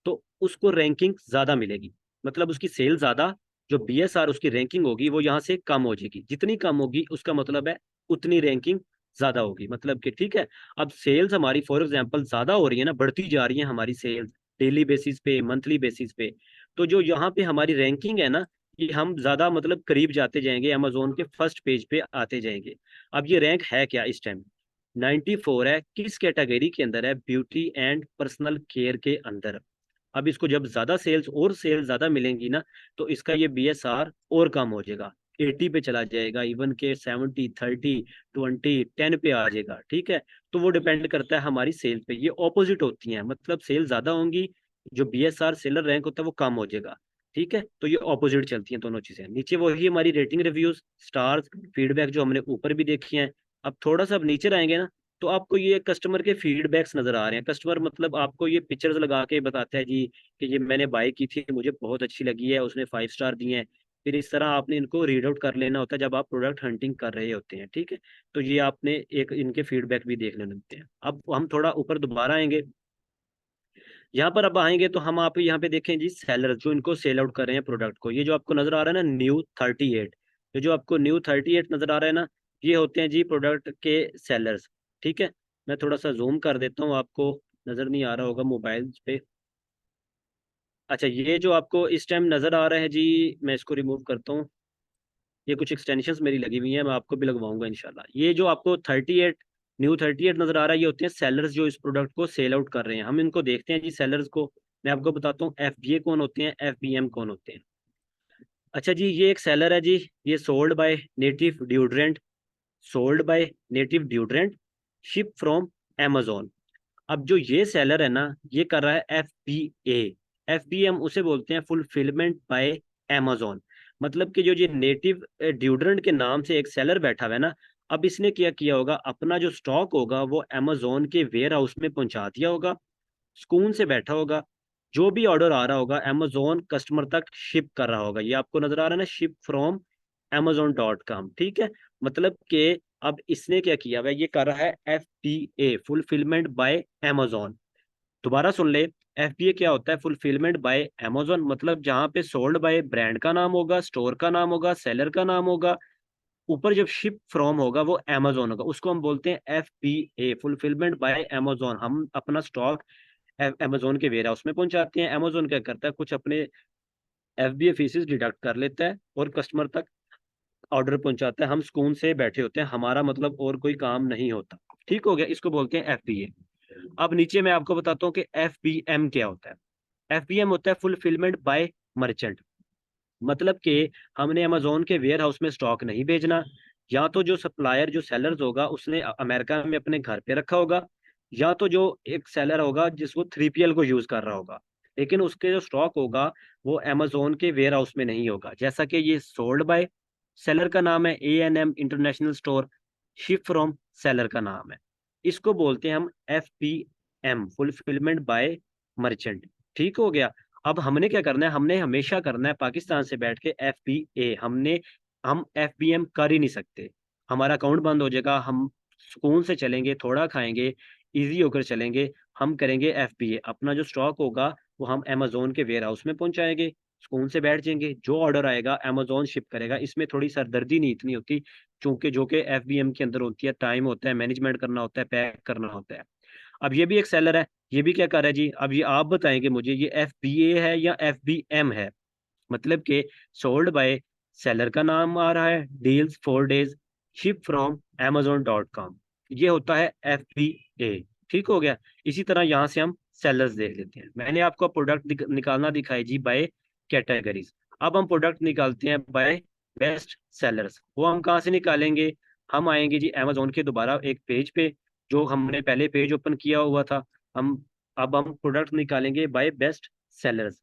तो उसको रैंकिंग ज़्यादा मिलेगी, मतलब उसकी सेल ज़्यादा, जो BSR उसकी रैंकिंग होगी वो यहाँ से कम हो जाएगी। जितनी कम होगी उसका मतलब है उतनी रैंकिंग ज्यादा होगी, मतलब कि ठीक है। अब सेल्स हमारी फॉर एग्जांपल ज्यादा हो रही है ना, बढ़ती जा रही है हमारी सेल्स डेली बेसिस पे, मंथली बेसिस पे, तो जो यहाँ पे हमारी रैंकिंग है ना, कि हम ज़्यादा मतलब करीब जाते जाएंगे, अमेजोन के फर्स्ट पेज पे आते जाएंगे। अब ये रैंक है क्या इस टाइम? 94 है। किस कैटेगरी के अंदर है? ब्यूटी एंड पर्सनल केयर के अंदर। अब इसको जब ज़्यादा सेल्स और सेल ज़्यादा मिलेंगी ना, तो इसका ये BSR और कम हो जाएगा, 80 पे चला जाएगा, इवन के 70, 30, 20, 10 पे आ जाएगा। ठीक है, तो वो डिपेंड करता है हमारी सेल पे। ये ऑपोजिट होती हैं, मतलब सेल ज़्यादा होंगी, जो BSR सेलर रैंक होता है वो कम हो जाएगा। ठीक है, तो ये ऑपोजिट चलती हैं दोनों चीज़ें। नीचे वही हमारी रेटिंग, रिव्यूज, स्टार्स, फीडबैक जो हमने ऊपर भी देखी हैं। अब थोड़ा सा अब नीचे आएंगे ना, तो आपको ये कस्टमर के फीडबैक्स नजर आ रहे हैं। कस्टमर मतलब आपको ये पिक्चर्स लगा के बताता है जी कि ये मैंने बाय की थी, मुझे बहुत अच्छी लगी है, उसने 5 स्टार दिए हैं। फिर इस तरह आपने इनको रीड आउट कर लेना होता है जब आप प्रोडक्ट हंटिंग कर रहे होते हैं। ठीक है, तो ये आपने एक इनके फीडबैक भी देख लेने होते हैं। अब हम थोड़ा ऊपर दोबारा आएंगे, यहाँ पर अब आएंगे तो हम आप यहाँ पे देखें जी, सेलर जो इनको सेल आउट कर रहे हैं प्रोडक्ट को, ये जो आपको नजर आ रहा है ना New38, ये जो आपको New38 नजर आ रहा है ना, ये होते हैं जी प्रोडक्ट के सेलर्स। ठीक है, मैं थोड़ा सा जूम कर देता हूँ, आपको नजर नहीं आ रहा होगा मोबाइल पे। अच्छा, ये जो आपको इस टाइम नजर आ रहा है जी, मैं इसको रिमूव करता हूँ। ये कुछ एक्सटेंशंस मेरी लगी हुई हैं, मैं आपको भी लगवाऊंगा इंशाल्लाह। ये जो आपको 38, New38 नजर आ रहा है, ये होते हैं सेलर्स जो इस प्रोडक्ट को सेल आउट कर रहे हैं। हम इनको देखते हैं जी सेलर्स को। मैं आपको बताता हूँ FBA कौन होते हैं, FBM कौन होते हैं। अच्छा जी, ये एक सेलर है जी, ये sold by native deodorant, ship from Amazon। अब जो ये सेलर है ना, ये कर रहा है FBA। FBM उसे बोलते हैं फुलफिलमेंट बाय Amazon। मतलब कि जो ये नेटिव ड्यूड्रेंट के नाम से एक सेलर बैठा हुआ है ना, अब इसने क्या किया होगा, अपना जो स्टॉक होगा वो Amazon के वेयर हाउस में पहुंचा दिया होगा, सुकून से बैठा होगा। जो भी ऑर्डर आ रहा होगा Amazon कस्टमर तक शिप कर रहा होगा। ये आपको नजर आ रहा है ना, शिप फ्रॉम Amazon.com। ठीक है, मतलब कि अब इसने क्या किया हुआ है, ये कर रहा है FBA, फुलफिलमेंट बाय Amazon। दोबारा सुन ले, FBA क्या होता है? Fulfilment bye Amazon। मतलब जहां पे सोल्ड बाय ब्रांड का नाम होगा, स्टोर का नाम होगा, सेलर का नाम होगा, ऊपर जब शिप फ्रॉम होगा वो Amazon होगा, उसको हम बोलते हैं FBA, फुलफिलमेंट बाय Amazon। हम अपना स्टॉक Amazon के वेयर हाउस में पहुंचाते हैं। Amazon क्या करता है, कुछ अपने FBA फीसेस डिडक्ट कर लेता है और कस्टमर तक ऑर्डर पहुंचाता है। हम सुकून से बैठे होते हैं, हमारा मतलब और कोई काम नहीं होता। ठीक हो गया, इसको बोलते हैं FBA। अब नीचे मैं आपको बताता हूँ कि FBM क्या होता है। FBM होता है फुलफिलमेंट बाय मर्चेंट। मतलब कि हमने अमेजोन के वेयर हाउस में स्टॉक नहीं भेजना, या तो जो सप्लायर जो सेलर्स होगा उसने अमेरिका में अपने घर पे रखा होगा, या तो जो एक सेलर होगा जिसको 3PL को यूज कर रहा होगा, लेकिन उसके जो स्टॉक होगा वो अमेजोन के वेयर हाउस में नहीं होगा। जैसा कि ये सोल्ड बाय, सेलर का नाम है ANM international store, ship from seller का नाम है। इसको बोलते हैं हम FBM, फुलफिलमेंट बाय मर्चेंट। ठीक हो गया। अब हमने क्या करना है, हमने हमेशा करना है पाकिस्तान से बैठ के FBA। हम FBM कर ही नहीं सकते, हमारा अकाउंट बंद हो जाएगा। हम सुकून से चलेंगे, थोड़ा खाएंगे, इजी होकर चलेंगे। हम करेंगे FBA, अपना जो स्टॉक होगा वो हम Amazon के वेयर हाउस में पहुंचाएंगे, सुकून से बैठ जाएंगे। जो ऑर्डर आएगा Amazon शिप करेगा, इसमें थोड़ी सरदर्दी नहीं इतनी होती, चूंकि जो कि FBM के अंदर होती है, टाइम होता है, मैनेजमेंट करना होता है, पैक करना होता है। अब ये भी एक सेलर है, ये भी क्या कर रहा है जी, अब ये आप बताएंगे मुझे, ये FBA है या FBM है? मतलब कि सोल्ड बाय, सेलर का नाम आ रहा है, deals 4 days, ship from Amazon.com, ये होता है FBA। ठीक हो गया। इसी तरह यहाँ से हम सेलर्स देख लेते हैं। मैंने आपको प्रोडक्ट निकालना दिखाई जी बाय कैटेगरीज। अब हम प्रोडक्ट निकालते हैं बाय बेस्ट सेलर्स। वो हम कहाँ से निकालेंगे? हम आएंगे जी Amazon के दोबारा एक पेज पे, जो हमने पहले पेज ओपन किया हुआ था। हम अब हम प्रोडक्ट निकालेंगे बाय बेस्ट सेलर्स।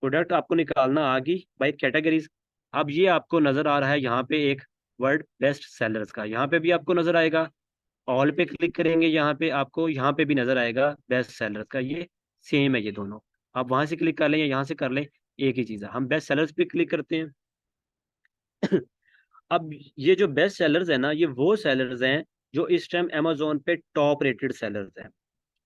प्रोडक्ट आपको निकालना आ गई बाय कैटेगरीज। अब ये आपको नजर आ रहा है यहाँ पे एक वर्ड बेस्ट सेलर्स का, यहाँ पे भी आपको नजर आएगा। ऑल पे क्लिक करेंगे, यहाँ पे आपको यहाँ पे भी नजर आएगा बेस्ट सेलर्स का। ये सेम है ये दोनों। आप वहां से क्लिक कर लें या यहाँ से कर लें, एक ही चीज़ है। हम बेस्ट सेलर्स पे क्लिक करते हैं। अब ये जो बेस्ट सेलर्स है ना, ये वो सेलर्स हैं जो इस टाइम Amazon पे टॉप रेटेड सेलर्स हैं,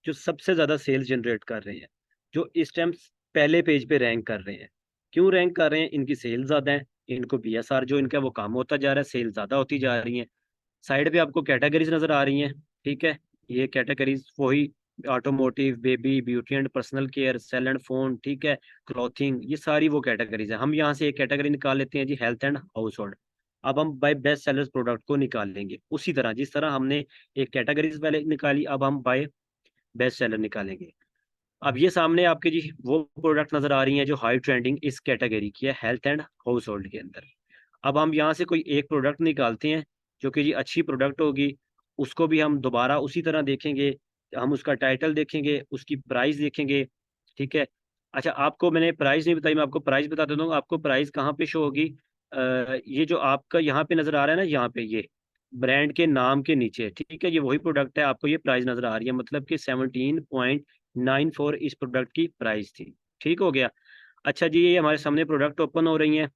जो सबसे ज्यादा सेल्स जनरेट कर रहे हैं, जो इस टाइम पहले पेज पे रैंक कर रहे हैं। क्यों रैंक कर रहे हैं? इनकी सेल ज्यादा है, इनको BSR जो इनका वो कम होता जा रहा है, सेल ज्यादा होती जा रही है। साइड पे आपको कैटेगरीज नजर आ रही हैं। ठीक है, ये कैटेगरीज वही automotive, baby, beauty and personal care, cell and phone, ठीक है, क्लॉथिंग, ये सारी वो कैटेगरीज है। हम यहाँ से एक कैटेगरी निकाल लेते हैं जी, हेल्थ एंड हाउस होल्ड। अब हम बाय बेस्ट सेलर्स प्रोडक्ट को निकालेंगे उसी तरह जिस तरह हमने एक कैटेगरीज पहले निकाली, अब हम बाय बेस्ट सेलर निकालेंगे। अब ये सामने आपके जी वो प्रोडक्ट नजर आ रही हैं जो हाई ट्रेंडिंग इस कैटेगरी की है, हेल्थ एंड हाउस होल्ड के अंदर। अब हम यहाँ से कोई एक प्रोडक्ट निकालते हैं जो कि जी अच्छी प्रोडक्ट होगी, उसको भी हम दोबारा उसी तरह देखेंगे। हम उसका टाइटल देखेंगे, उसकी प्राइस देखेंगे, ठीक है। अच्छा, आपको मैंने प्राइस नहीं बताई, मैं आपको प्राइस बता देता हूँ। आपको प्राइस कहाँ पे शो होगी? ये जो आपका यहाँ पे नजर आ रहा है ना, यहाँ पे ये ब्रांड के नाम के नीचे, ठीक है, ये वही प्रोडक्ट है, आपको ये प्राइस नजर आ रही है, मतलब कि 17.94 इस प्रोडक्ट की प्राइस थी। ठीक हो गया। अच्छा जी, ये हमारे सामने प्रोडक्ट ओपन हो रही हैं।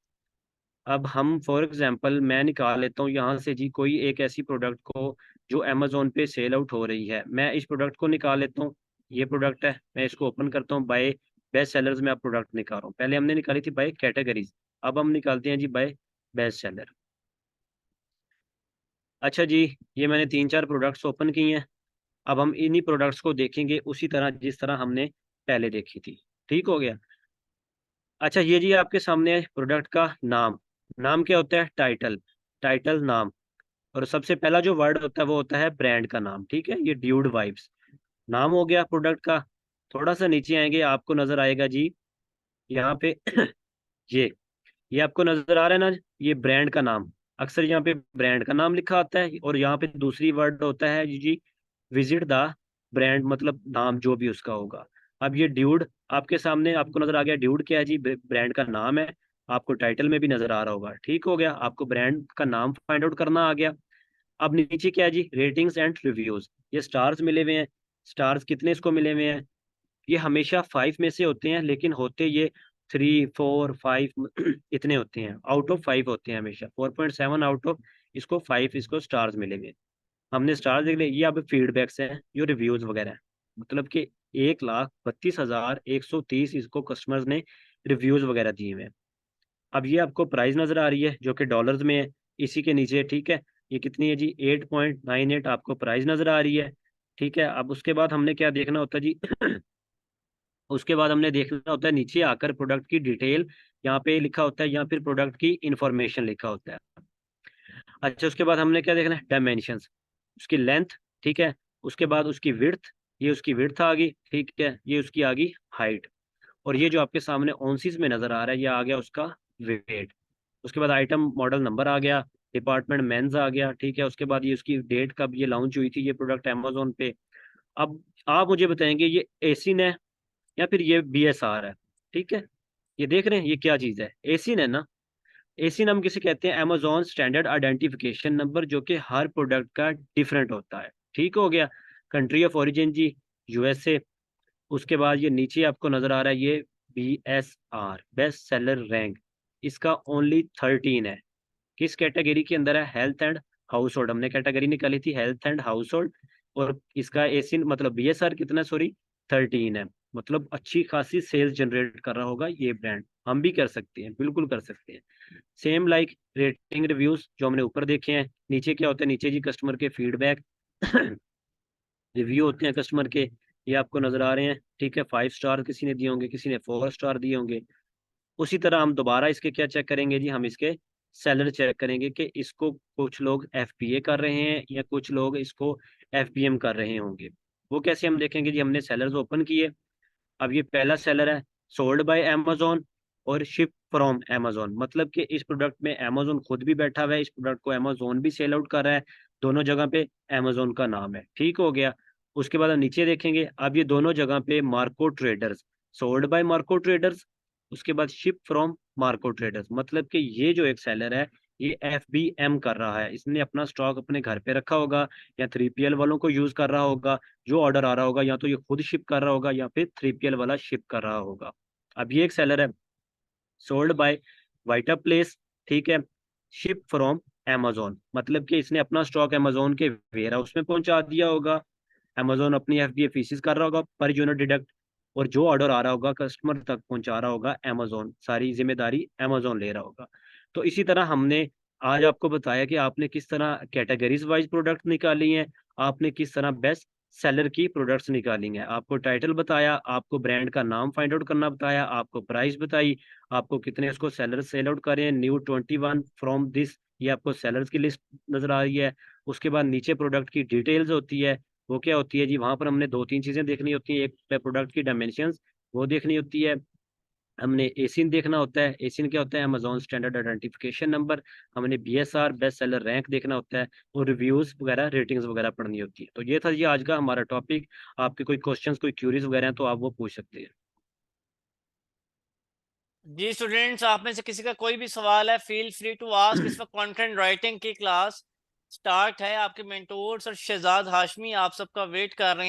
अब हम फॉर एग्जांपल मैं निकाल लेता हूँ यहाँ से जी कोई एक ऐसी प्रोडक्ट को जो अमेजोन पे सेल आउट हो रही है। मैं इस प्रोडक्ट को निकाल लेता हूँ। ये प्रोडक्ट है, मैं इसको ओपन करता हूँ। बाय बेस्ट सेलर्स में आप प्रोडक्ट निकाल रहा हूँ। पहले हमने निकाली थी बाय कैटेगरीज, अब हम निकालते हैं जी बाय बेस्ट सेलर। अच्छा जी, ये मैंने 3-4 प्रोडक्ट्स ओपन किए हैं। अब हम इन्हीं प्रोडक्ट्स को देखेंगे उसी तरह जिस तरह हमने पहले देखी थी। ठीक हो गया। अच्छा, ये जी आपके सामने है प्रोडक्ट का नाम। नाम क्या होता है? टाइटल। टाइटल नाम। और सबसे पहला जो वर्ड होता है वो होता है ब्रांड का नाम, ठीक है। ये ड्यूड वाइब्स नाम हो गया प्रोडक्ट का। थोड़ा सा नीचे आएंगे, आपको नजर आएगा जी यहाँ पे ये ये आपको नजर आ रहा है ना, ये ब्रांड का नाम। अक्सर यहाँ पे ब्रांड का नाम लिखा आता है, और यहाँ पे दूसरी वर्ड होता है जी विजिट द ब्रांड, मतलब नाम जो भी उसका होगा। अब ये ड्यूड आपके सामने आपको नजर आ गया। ड्यूड क्या है जी? ब्रांड का नाम है। आपको टाइटल में भी नजर आ रहा होगा। ठीक हो गया, आपको ब्रांड का नाम फाइंड आउट करना आ गया। अब नीचे क्या है जी? Ratings and reviews. ये स्टार्स मिले हुए हैं। स्टार्स कितने इसको मिले हुए हैं? ये हमेशा 5 में से होते हैं, लेकिन होते ये 3, 4, 5 इतने होते हैं। आउट ऑफ 5 होते हैं हमेशा। 4.7 आउट ऑफ इसको 5 इसको स्टार्स मिले हुए हैं। हमने स्टार्स देख लिया। ये अब फीडबैक्स हैं, जो रिव्यूज वगैरह हैं। मतलब कि 1,32,130 इसको कस्टमर्स ने रिव्यूज वगैरह दिए हुए हैं। अब ये आपको प्राइस नजर आ रही है जो कि डॉलर्स में है, इसी के नीचे, ठीक है। ये कितनी है जी? 8.98 आपको प्राइस नजर आ रही है। ठीक है। अब उसके बाद हमने क्या देखना होता है जी? उसके बाद हमने देखना होता है नीचे आकर प्रोडक्ट की डिटेल, यहाँ पे लिखा होता है, या फिर प्रोडक्ट की इंफॉर्मेशन लिखा होता है। अच्छा, उसके बाद हमने क्या देखना है? डायमेंशंस, उसकी लेंथ, ठीक है। उसके बाद उसकी विड्थ, ये उसकी विड्थ आ गई, ठीक है। ये उसकी आ गई हाइट। और ये जो आपके सामने ऑनसीज में नजर आ रहा है, ये आ गया उसका वेट। उसके बाद आइटम मॉडल नंबर आ गया। डिपार्टमेंट मेंस आ गया, ठीक है। उसके बाद ये उसकी डेट कब ये लॉन्च हुई थी ये प्रोडक्ट अमेजोन पे। अब आप मुझे बताएंगे ये एसिन है या फिर ये बीएसआर है? ठीक है। ये देख रहे हैं ये क्या चीज़ है? एसिन है ना। एसिन हम किसे कहते हैं? अमेजोन स्टैंडर्ड आइडेंटिफिकेशन नंबर, जो कि हर प्रोडक्ट का डिफरेंट होता है। ठीक हो गया। कंट्री ऑफ ओरिजिन जी यूएसए। उसके बाद ये नीचे आपको नजर आ रहा है ये BSR बेस्ट सेलर रैंक, इसका ओनली 13 है। किस कैटेगरी के अंदर है? Health and house hold. हमने कैटेगरी निकाली थी हेल्थ एंड हाउस होल्ड। और इसका एसिन मतलब BSR कितना, सॉरी, 13 है। मतलब अच्छी खासी सेल्स जनरेट कर रहा होगा ये ब्रांड। हम भी कर सकते हैं, बिल्कुल कर सकते हैं। सेम लाइक रेटिंग रिव्यूज जो हमने ऊपर देखे हैं। नीचे क्या होता है? नीचे जी कस्टमर के फीडबैक रिव्यू होते हैं कस्टमर के, ये आपको नजर आ रहे हैं, ठीक है। 5 स्टार किसी ने दिए होंगे, किसी ने 4 स्टार दिए होंगे। उसी तरह हम दोबारा इसके क्या चेक करेंगे जी? हम इसके सेलर चेक करेंगे कि इसको कुछ लोग FBA कर रहे हैं या कुछ लोग इसको FBM कर रहे होंगे। वो कैसे हम देखेंगे जी? हमने सेलर्स ओपन किए। अब ये पहला सेलर है सोल्ड बाय अमेजोन और शिप फ्रॉम अमेजोन, मतलब कि इस प्रोडक्ट में अमेजोन खुद भी बैठा हुआ है, इस प्रोडक्ट को अमेजोन भी सेल आउट कर रहा है। दोनों जगह पे अमेजोन का नाम है। ठीक हो गया। उसके बाद हम नीचे देखेंगे, अब ये दोनों जगह पे Marco traders, sold by Marco traders, उसके बाद शिप फ्रॉम मार्को ट्रेडर्स, मतलब कि ये जो एक सेलर है ये FBM कर रहा है। इसने अपना स्टॉक अपने घर पे रखा होगा, या 3PL वालों को यूज कर रहा होगा। जो ऑर्डर आ रहा होगा या तो ये खुद शिप कर रहा होगा या फिर 3PL वाला शिप कर रहा होगा। अब ये एक सेलर है सोल्ड बाय वाइटा प्लेस, ठीक है, शिप फ्रॉम Amazon, मतलब कि इसने अपना स्टॉक Amazon के वेयर हाउस में पहुंचा दिया होगा। Amazon अपनी FBA फीसिस कर रहा होगा पर यूनिट डिडक्ट, और जो ऑर्डर आ रहा होगा कस्टमर तक पहुंचा रहा होगा Amazon, सारी जिम्मेदारी Amazon ले रहा होगा। तो इसी तरह हमने आज आपको बताया कि आपने किस तरह कैटेगरीज वाइज प्रोडक्ट निकाली हैं, आपने किस तरह बेस्ट सेलर की प्रोडक्ट्स निकाली हैं। आपको टाइटल बताया, आपको ब्रांड का नाम फाइंड आउट करना बताया, आपको प्राइस बताई, आपको कितने उसको सेलर सेल आउट करें, न्यू 21 फ्रॉम दिस, ये आपको सेलर्स की लिस्ट नजर आ रही है। उसके बाद नीचे प्रोडक्ट की डिटेल्स होती है। वो क्या होती है जी, वहां पर हमने दो तीन चीजें देखनी होती है। एक प्रोडक्ट की डायमेंशंस, वो देखनी होती है। हमने एसिन देखना होता है। एसिन क्या होता है? Amazon standard identification number. हमने बीएसआर बेस्ट सेलर रैंक देखना होता है। और रिव्यूज वगैरह, रेटिंग्स वगैरह पढ़नी होती है। तो ये था जी आज का हमारा टॉपिक। आपके कोई क्वेश्चंस, कोई क्यूरीज वगैरह हैं तो आप वो पूछ सकते हैं। जी स्टूडेंट्स, आप में से किसी का कोई भी सवाल है, फील फ्री टू आस्क। इस वक्त कंटेंट राइटिंग की क्लास स्टार्ट है। आपके मेंटोर्स और शहजाद हाशमी आप सबका वेट कर रहे हैं।